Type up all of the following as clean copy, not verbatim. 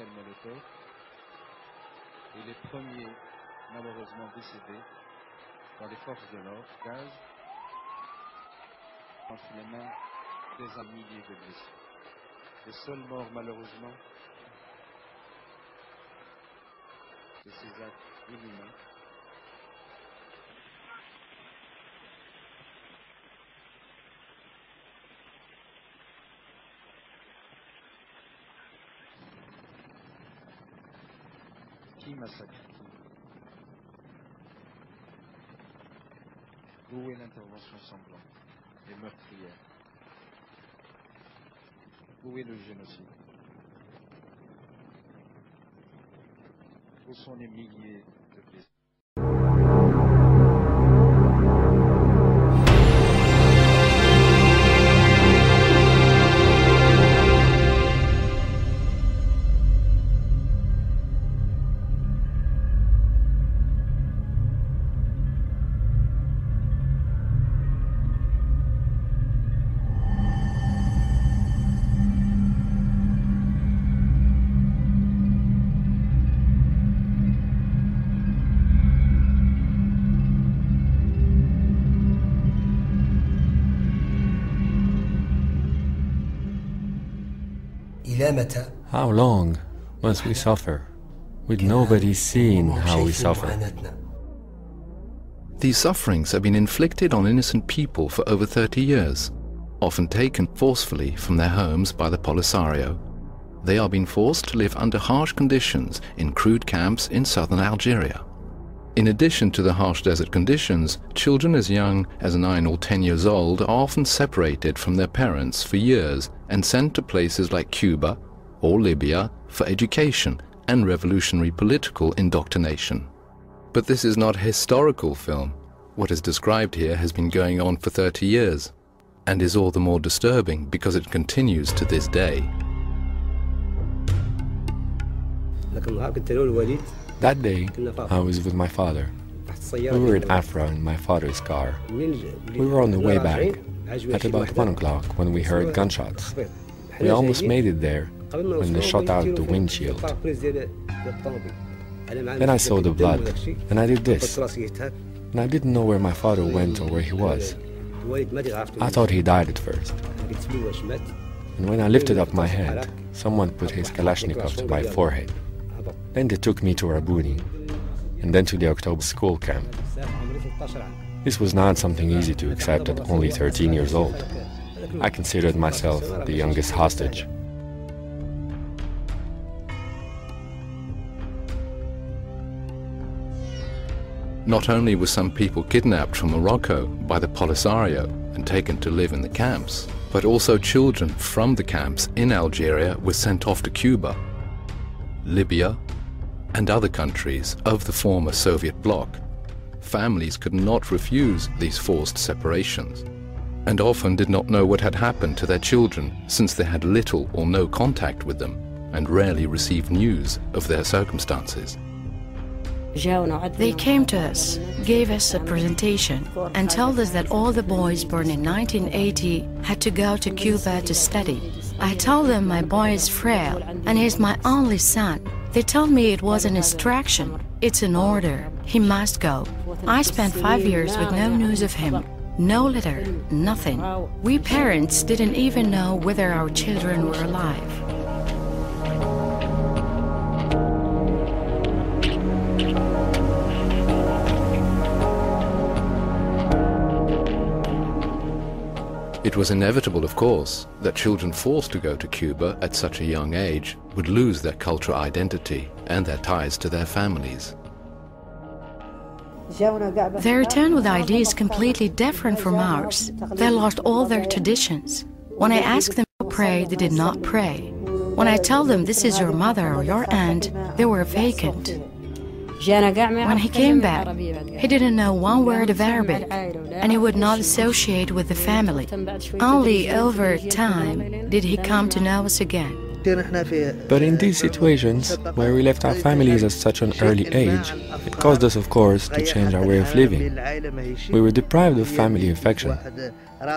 cocktails Molotov. Et les premiers, malheureusement décédés, dans les forces de l'ordre, gaz, entre les mains des milliers de blessés. Les seuls morts, malheureusement, de ces actes inhumains. Qui massacre qui? Où est l'intervention sanglante et meurtrière? Où est le génocide? Où sont les milliers de blessés? How long must we suffer, with nobody seeing how we suffer? These sufferings have been inflicted on innocent people for over 30 years, often taken forcefully from their homes by the Polisario. They are being forced to live under harsh conditions in crude camps in southern Algeria. In addition to the harsh desert conditions, children as young as 9 or 10 years old are often separated from their parents for years and sent to places like Cuba or Libya for education and revolutionary political indoctrination. But this is not a historical film. What is described here has been going on for 30 years, and is all the more disturbing because it continues to this day. That day, I was with my father. We were in Afra in my father's car. We were on the way back at about 1 o'clock when we heard gunshots. We almost made it there when they shot out the windshield. Then I saw the blood, and I did this. And I didn't know where my father went or where he was. I thought he died at first. And when I lifted up my head, someone put his Kalashnikov to my forehead. Then they took me to Rabuni, and then to the October school camp. This was not something easy to accept at only 13 years old. I considered myself the youngest hostage. Not only were some people kidnapped from Morocco by the Polisario and taken to live in the camps, but also children from the camps in Algeria were sent off to Cuba, Libya, and other countries of the former Soviet bloc. Families could not refuse these forced separations, and often did not know what had happened to their children, since they had little or no contact with them, and rarely received news of their circumstances. They came to us, gave us a presentation, and told us that all the boys born in 1980 had to go to Cuba to study. I told them my boy is frail, and he's my only son. They told me it was an instruction. It's an order. He must go. I spent 5 years with no news of him. No letter, nothing. We parents didn't even know whether our children were alive. It was inevitable, of course, that children forced to go to Cuba at such a young age would lose their cultural identity and their ties to their families. They returned with ideas completely different from ours. They lost all their traditions. When I asked them to pray, they did not pray. When I told them this is your mother or your aunt, they were vacant. When he came back, he didn't know one word of Arabic, and he would not associate with the family. Only over time did he come to know us again. But in these situations, where we left our families at such an early age, it caused us, of course, to change our way of living. We were deprived of family affection.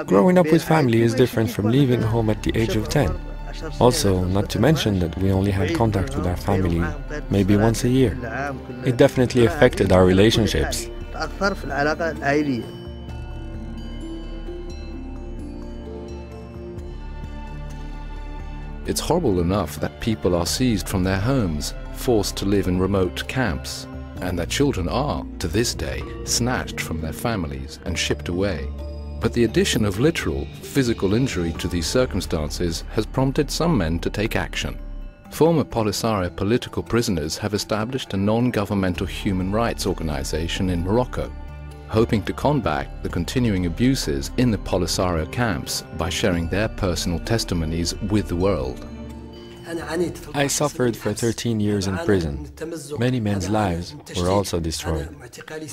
Growing up with family is different from leaving home at the age of 10. Also, not to mention that we only had contact with our family maybe once a year. It definitely affected our relationships. It's horrible enough that people are seized from their homes, forced to live in remote camps, and that children are, to this day, snatched from their families and shipped away. But the addition of literal, physical injury to these circumstances has prompted some men to take action. Former Polisario political prisoners have established a non-governmental human rights organization in Morocco, hoping to combat the continuing abuses in the Polisario camps by sharing their personal testimonies with the world. I suffered for 13 years in prison. Many men's lives were also destroyed.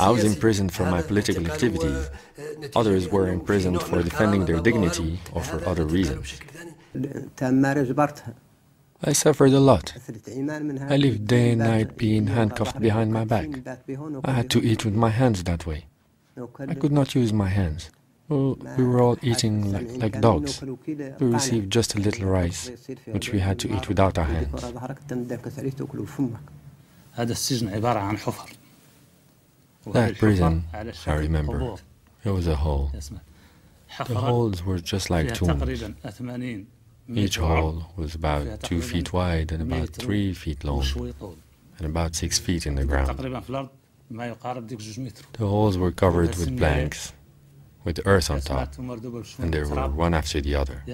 I was imprisoned for my political activities. Others were imprisoned for defending their dignity or for other reasons. I suffered a lot. I lived day and night being handcuffed behind my back. I had to eat with my hands that way. I could not use my hands. Well, we were all eating like dogs. We received just a little rice, which we had to eat without our hands. That prison, I remember, it was a hole. The holes were just like tombs. Each hole was about 2 feet wide and about 3 feet long, and about 6 feet in the ground. The holes were covered with planks, with earth on top, and they were one after the other.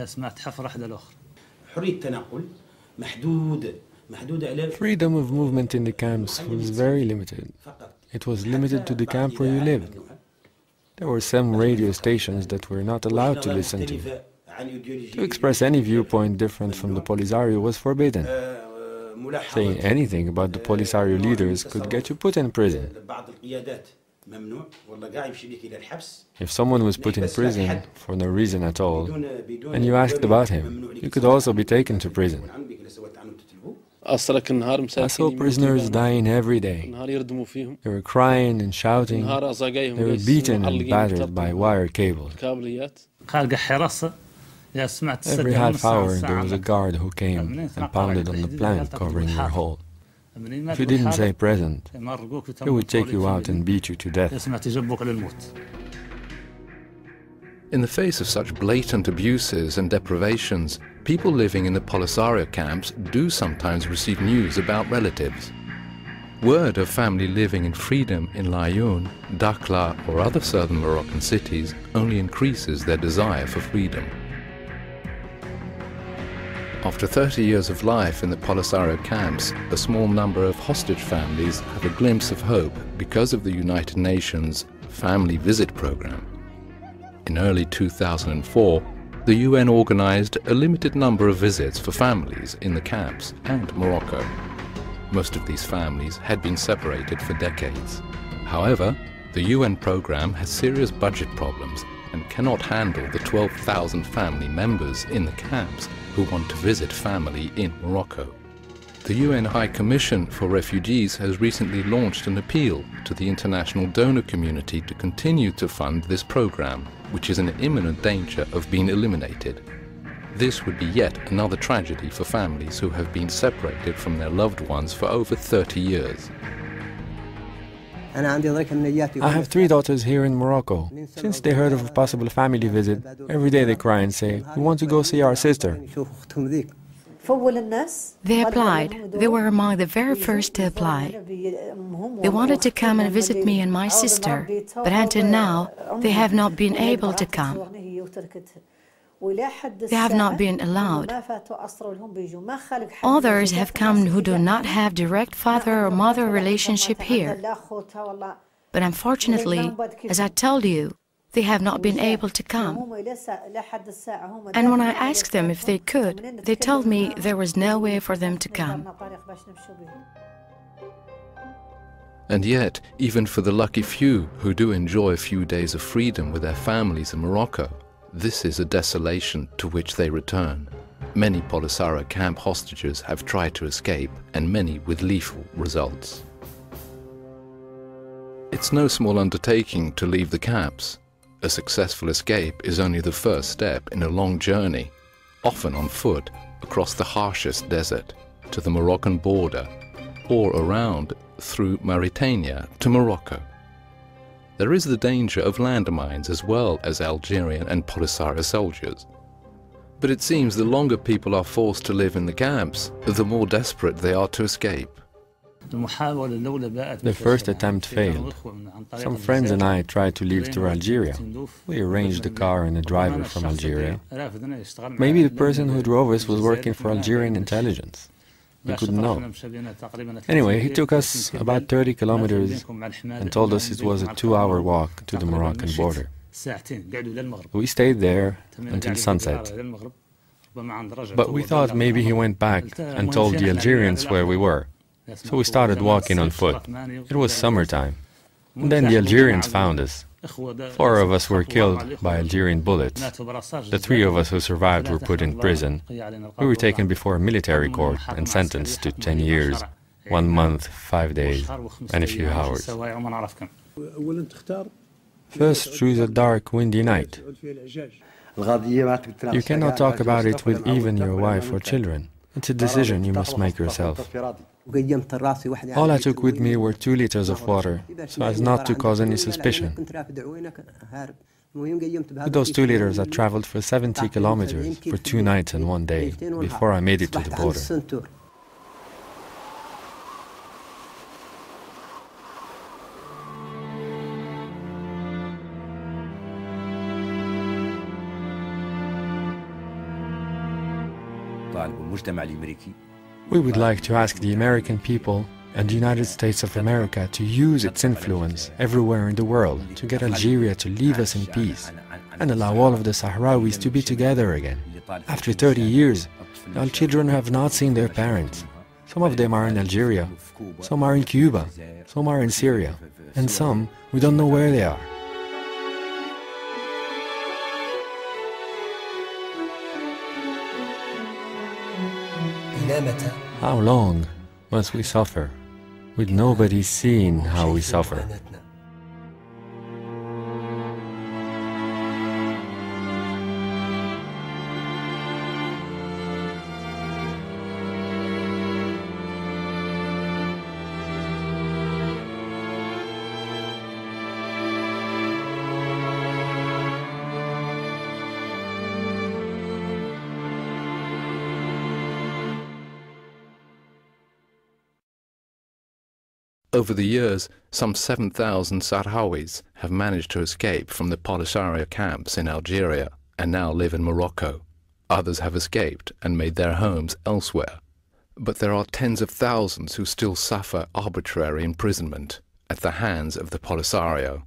Freedom of movement in the camps was very limited. It was limited to the camp where you lived. There were some radio stations that were not allowed to listen to. To express any viewpoint different from the Polisario was forbidden. Saying anything about the Polisario leaders could get you put in prison. If someone was put in prison for no reason at all, and you asked about him, you could also be taken to prison. I saw prisoners dying every day. They were crying and shouting. They were beaten and battered by wire cables. Every half hour there was a guard who came and pounded on the plank covering your hole. If you didn't say present, he would take you out and beat you to death. In the face of such blatant abuses and deprivations, people living in the Polisario camps do sometimes receive news about relatives. Word of family living in freedom in Laayoune, Dakhla or other southern Moroccan cities only increases their desire for freedom. After 30 years of life in the Polisario camps, a small number of hostage families have a glimpse of hope because of the United Nations Family Visit Program. In early 2004, the UN organized a limited number of visits for families in the camps and Morocco. Most of these families had been separated for decades. However, the UN program has serious budget problems and cannot handle the 12,000 family members in the camps who want to visit family in Morocco. The UN High Commission for Refugees has recently launched an appeal to the international donor community to continue to fund this program, which is in imminent danger of being eliminated. This would be yet another tragedy for families who have been separated from their loved ones for over 30 years. I have 3 daughters here in Morocco. Since they heard of a possible family visit, every day they cry and say, "We want to go see our sister." They applied. They were among the very first to apply. They wanted to come and visit me and my sister, but until now, they have not been able to come. They have not been allowed. Others have come who do not have direct father or mother relationship here. But unfortunately, as I told you, they have not been able to come. And when I asked them if they could, they told me there was no way for them to come. And yet, even for the lucky few who do enjoy a few days of freedom with their families in Morocco, this is a desolation to which they return. Many Polisario camp hostages have tried to escape, and many with lethal results. It's no small undertaking to leave the camps. A successful escape is only the first step in a long journey, often on foot, across the harshest desert to the Moroccan border, or around through Mauritania to Morocco. There is the danger of landmines as well as Algerian and Polisario soldiers. But it seems the longer people are forced to live in the camps, the more desperate they are to escape. The first attempt failed. Some friends and I tried to leave to Algeria. We arranged a car and a driver from Algeria. Maybe the person who drove us was working for Algerian intelligence. We couldn't know. Anyway, he took us about 30 kilometers and told us it was a 2-hour walk to the Moroccan border. We stayed there until sunset. But we thought maybe he went back and told the Algerians where we were. So we started walking on foot. It was summertime. And then the Algerians found us. 4 of us were killed by Algerian bullets. The 3 of us who survived were put in prison. We were taken before a military court and sentenced to 10 years, 1 month, 5 days, and a few hours. First, choose a dark, windy night. You cannot talk about it with even your wife or children. It's a decision you must make yourself. All I took with me were 2 liters of water, so as not to cause any suspicion. With those 2 liters, I traveled for 70 kilometers for 2 nights and 1 day before I made it to the border. We would like to ask the American people and the United States of America to use its influence everywhere in the world to get Algeria to leave us in peace and allow all of the Sahrawis to be together again. After 30 years, our children have not seen their parents. Some of them are in Algeria, some are in Cuba, some are in Syria, and some we don't know where they are. How long must we suffer, with nobody seeing how we suffer? Over the years, some 7,000 Sahrawis have managed to escape from the Polisario camps in Algeria and now live in Morocco. Others have escaped and made their homes elsewhere. But there are tens of thousands who still suffer arbitrary imprisonment at the hands of the Polisario.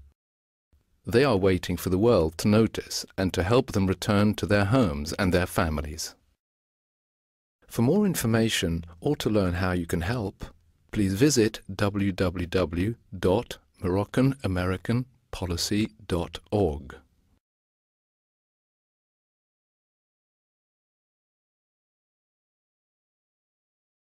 They are waiting for the world to notice and to help them return to their homes and their families. For more information or to learn how you can help, please visit www.moroccanamericanpolicy.org.